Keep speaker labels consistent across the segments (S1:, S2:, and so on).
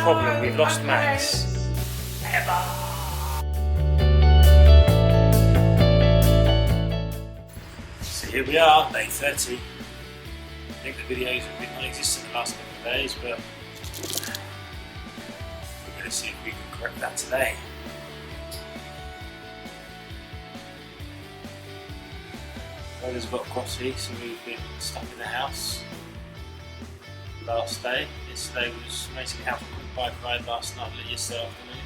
S1: problem. We've lost Max. So here we are, day 30. I think the videos have been non-existent the last couple of days, but we're going to see if we can correct that today. Weather's got crossy, so we've been stuck in the house last day. Yesterday was basically out for a quick bike ride last night, yesterday afternoon,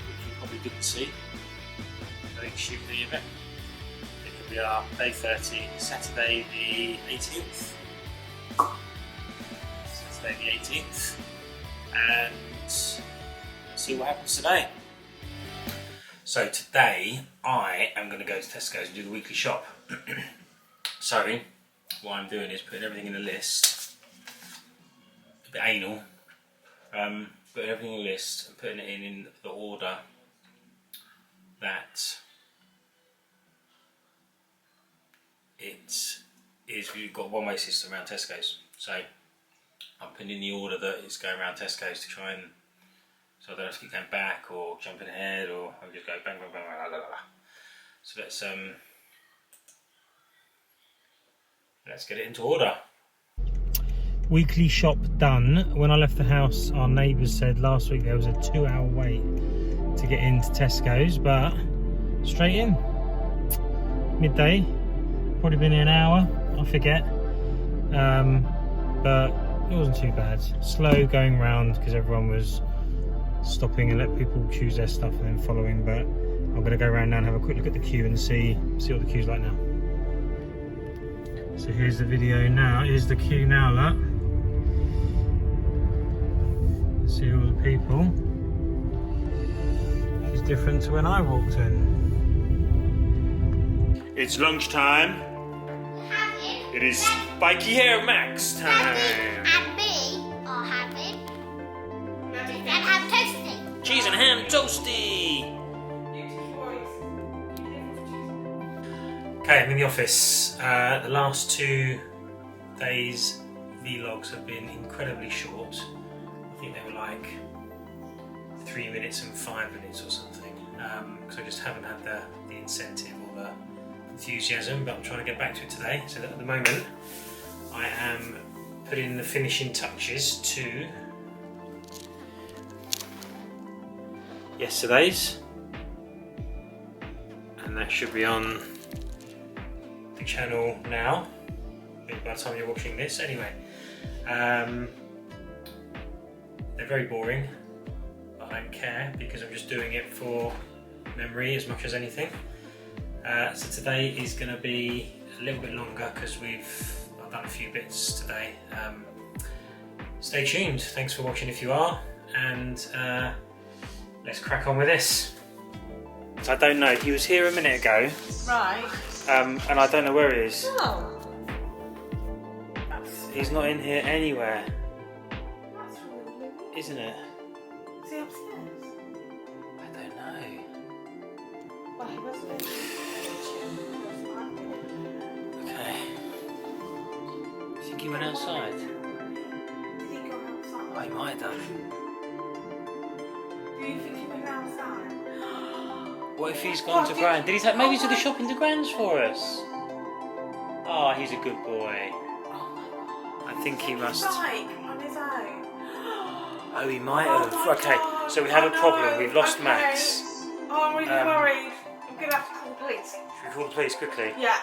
S1: which you probably didn't see. I think shoot the event. Here we are, day 30, Saturday the 18th. Saturday the 18th, and let's see what happens today. So today I am going to go to Tesco's and do the weekly shop. So what I'm doing is putting everything in a list, a bit anal, putting everything in a list and putting it in the order that it is. We've got a one-way system around Tesco's, so I'm putting in the order that it's going around Tesco's to try and, so I don't have to keep going back or jumping ahead, or I'll just go bang bang bang blah, blah, blah. So let's get it into order. Weekly shop done. When I left the house, our neighbours said last week there was a 2-hour wait to get into Tesco's, but straight in. Midday. Probably been here an hour, I forget. But it wasn't too bad. Slow going round because everyone was stopping and let people choose their stuff and then following, but I'm going to go around now and have a quick look at the queue and see what the queue's like now. So here's the video now. Here's the queue now, look. See all the people. It's different to when I walked in. It's lunchtime. It is spiky hair Max time.
S2: And me are having cheese and ham toasty.
S1: Cheese and ham toasty. Okay, I'm in the office. The last 2 days' vlogs have been incredibly short. I think they were like 3 minutes and 5 minutes or something. Because I just haven't had the incentive or the enthusiasm, but I'm trying to get back to it today. So that at the moment, I am putting the finishing touches to yesterday's, and that should be on the channel now by the time you're watching this. Anyway, they're very boring, but I don't care because I'm just doing it for memory as much as anything. So today is going to be a little bit longer because I've done a few bits today. Stay tuned. Thanks for watching if you are, and let's crack on with this. I don't know, he was here a minute ago.
S3: Right.
S1: And I don't know where he is.
S3: Oh.
S1: He's not in here anywhere,
S3: That's really weird.
S1: isn't it?
S3: Is he upstairs?
S1: I don't know.
S3: Well, he wasn't in the kitchen.
S1: Okay. I think he went outside.
S3: Did he go outside?
S1: Oh, he might have done.
S3: Do you think he went outside?
S1: What if he's gone to Grand? Did he take, maybe he took a shopping to Grand's for us? Oh, he's a good boy. I think he must.
S3: Bike on his own.
S1: Oh, he might have.
S3: Oh my
S1: Okay,
S3: God.
S1: so we have a
S3: Oh,
S1: problem.
S3: no.
S1: We've lost
S3: Okay.
S1: Max.
S3: Oh, I'm really worried. I'm going to have to call the police.
S1: Should we call the police quickly?
S3: Yeah.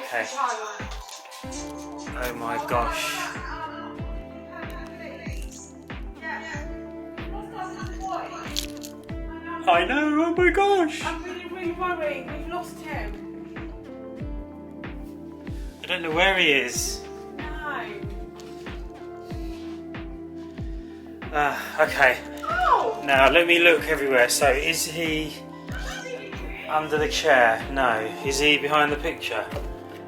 S1: Okay.
S3: Child.
S1: Oh my gosh. I know, oh my gosh.
S3: I'm really, really worried. We've lost him.
S1: I don't know where he is.
S3: No.
S1: Okay.
S3: Oh!
S1: Now let me look everywhere. So is he under the chair? No. Is he behind the picture?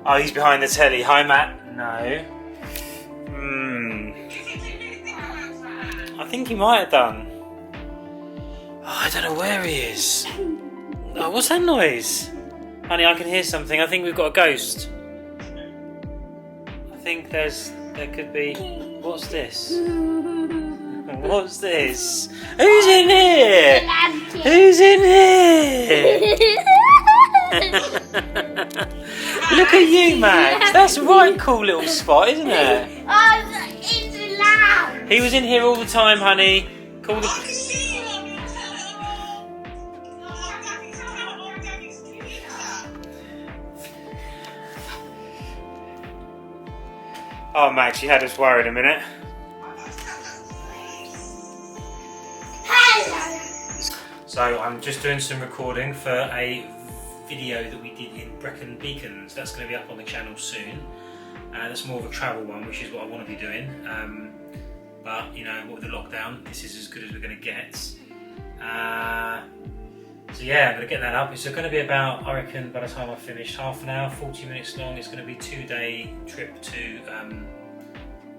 S1: Oh, he's behind the telly. Hi, Matt. No. I think he might have done. Oh, I don't know where he is. Oh, what's that noise? Honey, I can hear something. I think we've got a ghost. I think there's There could be. What's this? What's this? Who's in here? Who's in here? Look at you, Max. That's a right cool little spot, isn't it?
S2: Oh, it's loud.
S1: He was in here all the time, honey. Call the. Oh, Max, you had us worried a minute. So I'm just doing some recording for a video that we did in Brecon Beacons. That's going to be up on the channel soon. That's more of a travel one, which is what I want to be doing. But you know, with the lockdown, this is as good as we're going to get. So yeah, I'm going to get that up. It's going to be about, I reckon, by the time I finish, half an hour, 40 minutes long. It's going to be a 2-day trip to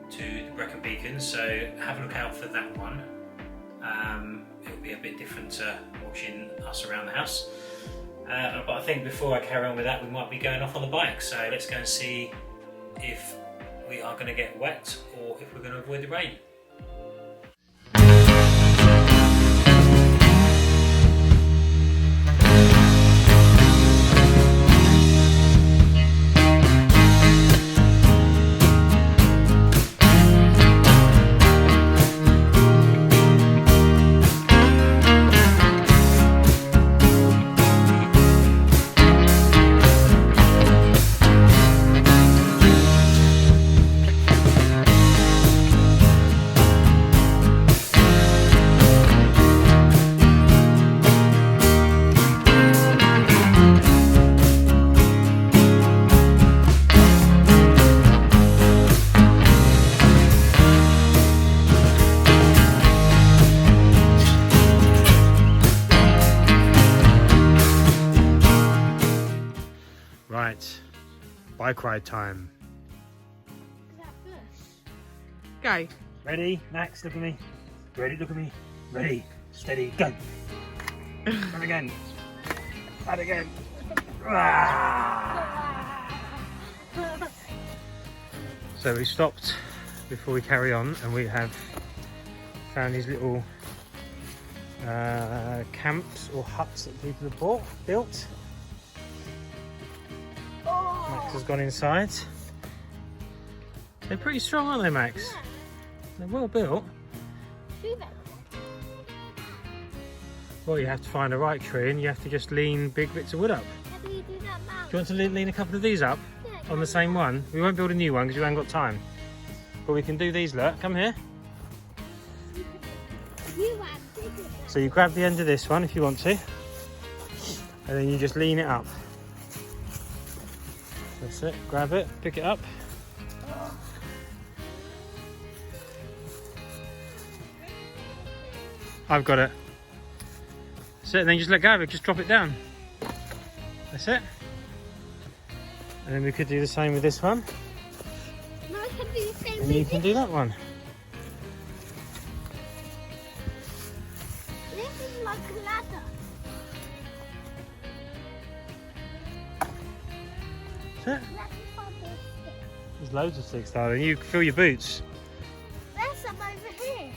S1: the Brecon Beacons. So have a look out for that one. It'll be a bit different to watching us around the house. But I think before I carry on with that, we might be going off on the bike. So let's go and see if we are going to get wet or if we're going to avoid the rain. Right, bike ride time.
S3: Go.
S1: Ready, Max, look at me. Ready, look at me. Ready, steady, go. And again. And again. So we stopped before we carry on and we have found these little camps or huts that people have built. Max has gone inside. They're pretty strong, aren't they, Max?
S2: Yeah.
S1: They're well built. Well, you have to find the right tree and you have to just lean big bits of wood up.
S2: How do you do that now?
S1: Do you want to lean a couple of these up on the same one? We won't build a new one because we haven't got time. But we can do these, look. Come here. So you grab the end of this one if you want to. And then you just lean it up. That's it, grab it, pick it up. I've got it. That's it, and then just let go of it, just drop it down. That's it. And then we could do the same with this one.
S2: No, I can do the same
S1: And you can do that one.
S2: This is like a ladder.
S1: That's it. There's loads of sticks, darling. You fill your boots.
S2: There's some over here.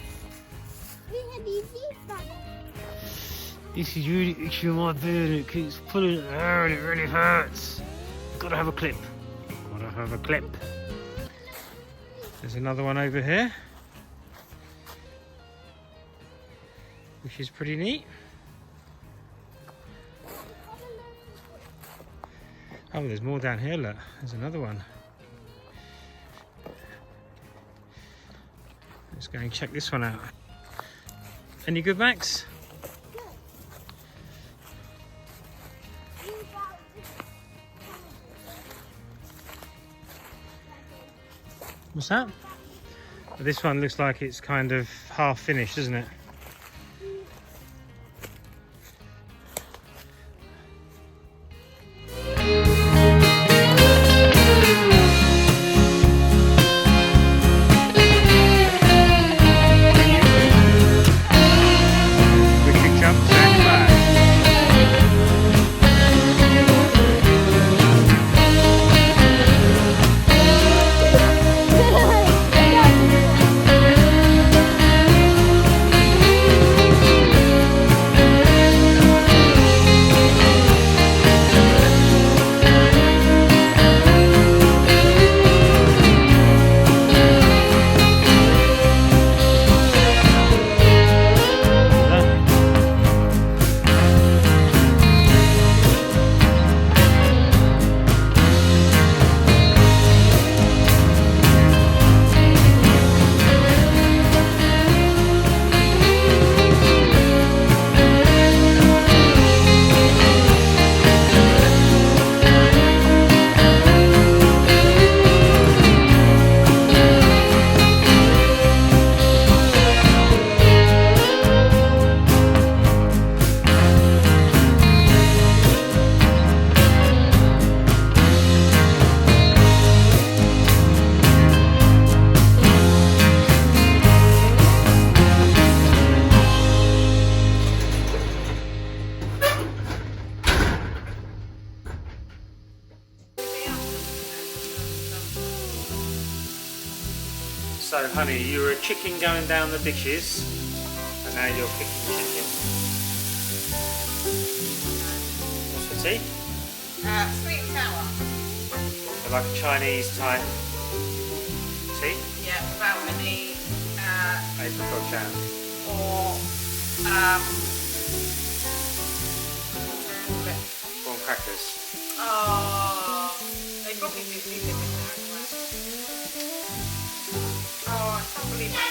S2: We can use these ones.
S1: This is really itching my beard. It keeps pulling it out and it really hurts. Gotta have a clip. Gotta have a clip. There's another one over here, which is pretty neat. Oh, there's more down here, look. There's another one. Let's go and check this one out. Any good, Max? What's that? This one looks like it's kind of half finished, doesn't it? So, honey, you were a chicken going down the dishes, and now you're cooking chicken. What's for tea?
S3: Sweet and sour.
S1: So like a Chinese type tea?
S3: Yeah, without any
S1: Apricot jam.
S3: or
S1: Prawn crackers.
S3: they probably do leave them in there anyway. Oh, I can't believe it.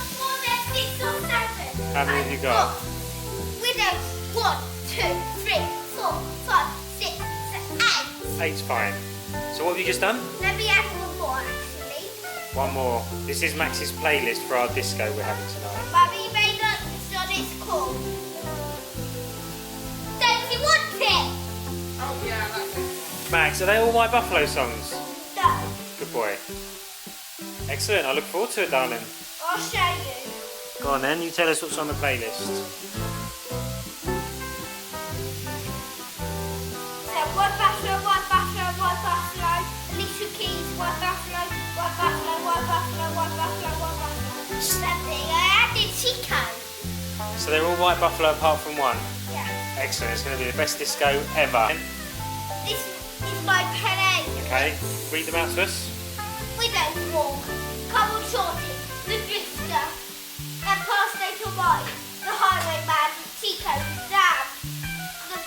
S2: Before there's 6 or 7.
S1: How many have you got?
S2: We know 1, 2, 3, 4, 5, 6, 7, 8.
S1: Eight's fine. So what have you just done?
S2: Let me add one more actually.
S1: One more. This is Max's playlist for our disco we're having tonight.
S2: Mummy made up so it's called. Don't you want it?
S3: Oh yeah, I like it.
S1: Max, are they all White Buffalo songs?
S2: No.
S1: Good boy. Excellent. I look forward to it, darling.
S2: I'll show you.
S1: Go on then. You tell us what's on the playlist.
S2: So White Buffalo, White Buffalo, White Buffalo. Alicia Keys, White Buffalo, White Buffalo, White Buffalo, White Buffalo, White Buffalo. Something I added Chico.
S1: So they're all White Buffalo apart from one.
S2: Yeah.
S1: Excellent. It's going to be the best disco ever.
S2: This is my pen.
S1: Okay. Read them out to us.
S2: We don't walk. Come on, Shorty, the drifter, and past Nature White, the highwayman, Chico, Dad, the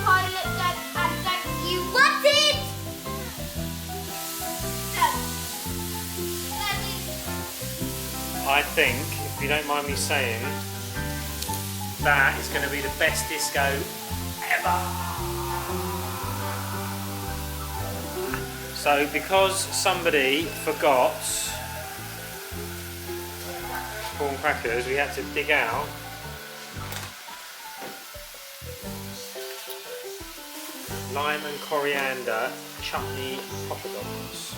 S2: pilot, Dad, and Dad, you want it? So, that is
S1: I think, if you don't mind me saying, that is going to be the best disco ever. So because somebody forgot prawn crackers, we had to dig out lime and coriander chutney poppadoms.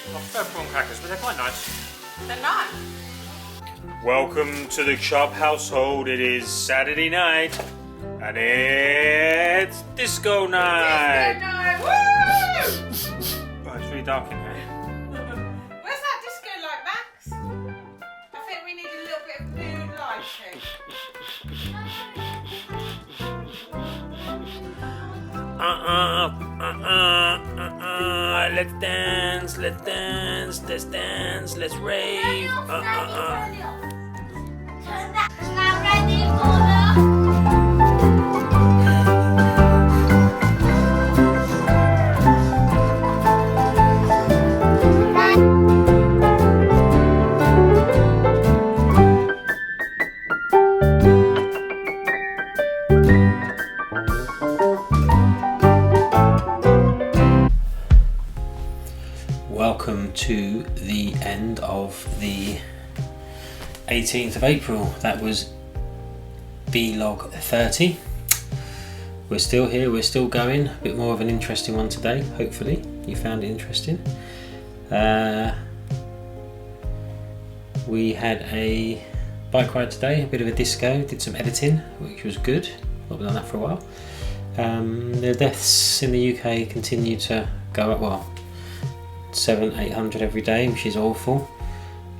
S1: I prefer prawn crackers, but they're quite nice.
S3: They're nice.
S1: Welcome to the Chop household. It is Saturday night and it's disco night. Oh, it's really dark in here.
S3: Where's that disco light, Max? I think we need a little bit of moon lighting.
S1: Let's dance, let's dance, let's dance, let's rave.
S2: Turn that now ready for
S1: Welcome to the end of the 18th of April. That was vlog 30. We're still here, we're still going. A bit more of an interesting one today, hopefully. You found it interesting. We had a bike ride today, a bit of a disco, did some editing, which was good. Not done that for a while. The deaths in the UK continue to go up, well, 700-800 every day, which is awful.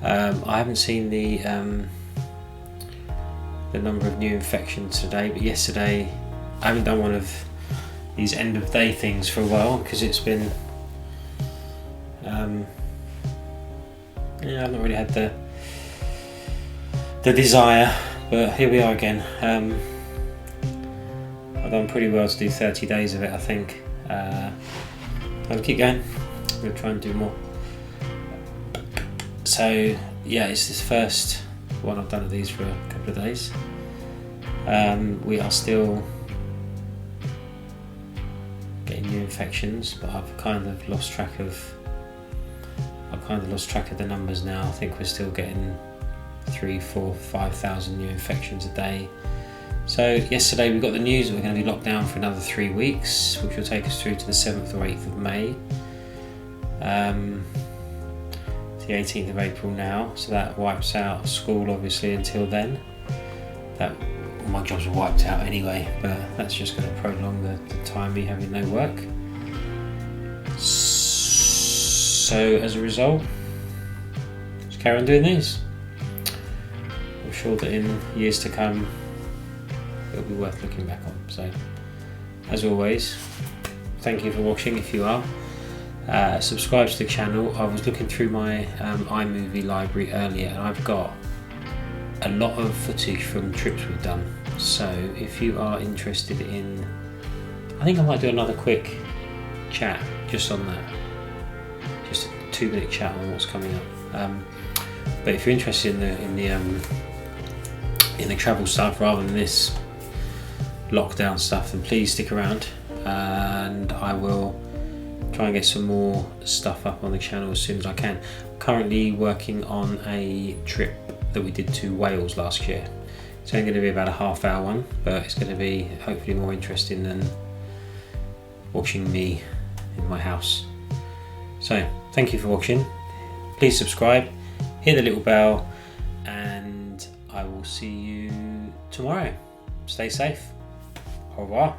S1: I haven't seen the number of new infections today, but yesterday I haven't done one of these end of day things for a while because it's been I've not really had the desire, but here we are again. I've done pretty well to do 30 days of it, I think. I'll keep going. I'm going to try and do more. So yeah, it's this first one I've done of these for a couple of days. We are still getting new infections, but I've kind of lost track of the numbers now. I think we're still getting 3, 4, 5,000 new infections a day. So yesterday we got the news that we're going to be locked down for another 3 weeks, which will take us through to the 7th or 8th of May. It's the 18th of April now, so that wipes out school obviously until then. That my jobs are wiped out anyway, but that's just going to prolong the time of me having no work. So as a result, just carry on doing these. I'm sure that in years to come it'll be worth looking back on. So as always, thank you for watching if you are. Subscribe to the channel. I was looking through my iMovie library earlier and I've got a lot of footage from trips we've done. So if you are interested in, I think I might do another quick chat just on that. Just a 2-minute chat on what's coming up. But if you're interested in the travel stuff rather than this lockdown stuff, then please stick around and I will try and get some more stuff up on the channel as soon as I can. I'm currently working on a trip that we did to Wales last year. It's only going to be about a half-hour one, but it's going to be hopefully more interesting than watching me in my house. So thank you for watching. Please subscribe, hit the little bell, and I will see you tomorrow. Stay safe. Au revoir.